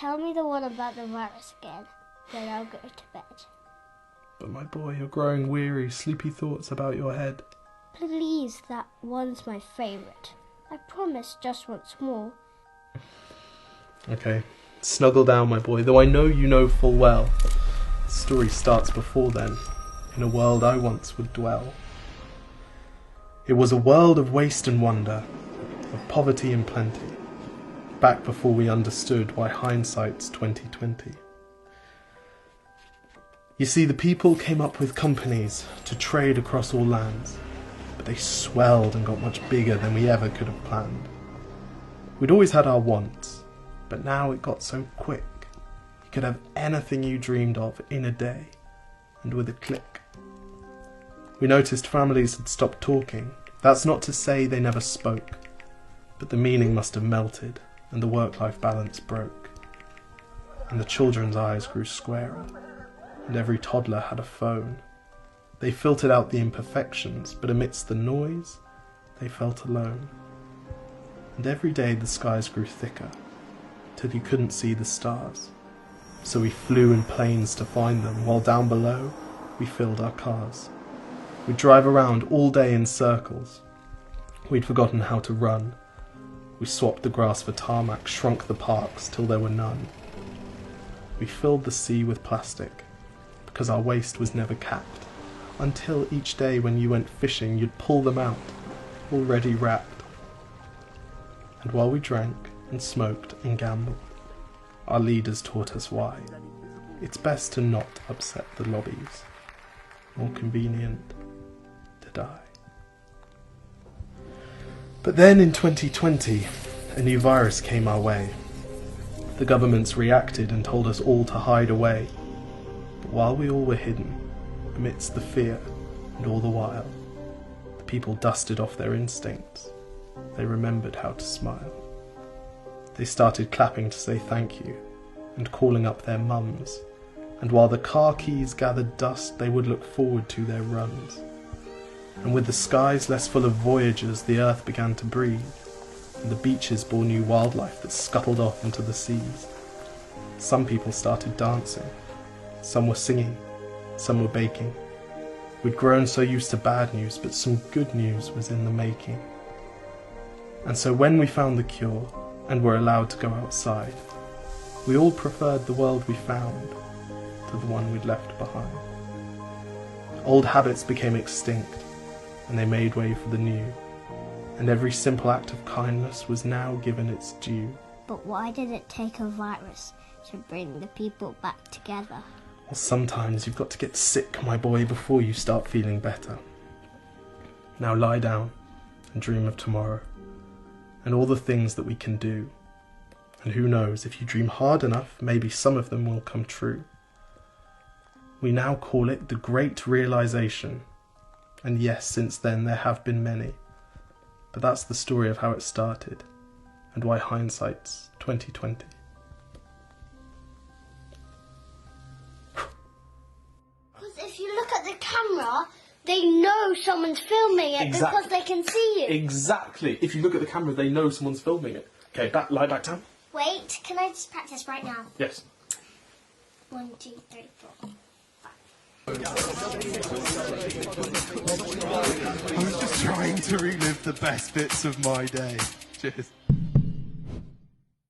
Tell me the one about the virus again, then I'll go to bed. But my boy, you're growing weary, sleepy thoughts about your head. Please, that one's my favourite. I promise just once more. Okay, snuggle down, my boy, though I know you know full well. The story starts before then, in a world I once would dwell. It was a world of waste and wonder, of poverty and plenty, back before we understood why hindsight's 2020. You see, the people came up with companies to trade across all lands, but they swelled and got much bigger than we ever could have planned. We'd always had our wants, but now it got so quick. You could have anything you dreamed of in a day, and with a click. We noticed families had stopped talking. That's not to say they never spoke, but the meaning must have melted, and the work-life balance broke. And the children's eyes grew squarer, and every toddler had a phone. They filtered out the imperfections, but amidst the noise, they felt alone. And every day the skies grew thicker, till you couldn't see the stars. So we flew in planes to find them, while down below we filled our cars. We'd drive around all day in circles. We'd forgotten how to run. We swapped the grass for tarmac, shrunk the parks till there were none. We filled the sea with plastic, because our waste was never capped, until each day when you went fishing you'd pull them out, already wrapped. And while we drank and smoked and gambled, our leaders taught us why. It's best to not upset the lobbies. More convenient to die. But then in 2020, a new virus came our way. The governments reacted and told us all to hide away. But while we all were hidden, amidst the fear and all the while, the people dusted off their instincts. They remembered how to smile. They started clapping to say thank you and calling up their mums. And while the car keys gathered dust, they would look forward to their runs. And with the skies less full of voyagers, the earth began to breathe, and the beaches bore new wildlife that scuttled off into the seas. Some people started dancing, some were singing, some were baking. We'd grown so used to bad news, but some good news was in the making. And so when we found the cure, and were allowed to go outside, we all preferred the world we found to the one we'd left behind. Old habits became extinct, and they made way for the new, and every simple act of kindness was now given its due. But why did it take a virus to bring the people back together? Well, sometimes you've got to get sick, my boy, before you start feeling better. Now lie down and dream of tomorrow, and all the things that we can do. And who knows, if you dream hard enough, maybe some of them will come true. We now call it the Great Realization. And yes, since then there have been many. But that's the story of how it started, and why hindsight's 2020. Because if you look at the camera, they know someone's filming it because they can see you. Exactly. If you look at the camera, they know someone's filming it. Okay, lie back down. Wait, can I just practice right now? Yes. 1, 2, 3, 4. I was just trying to relive the best bits of my day. Cheers.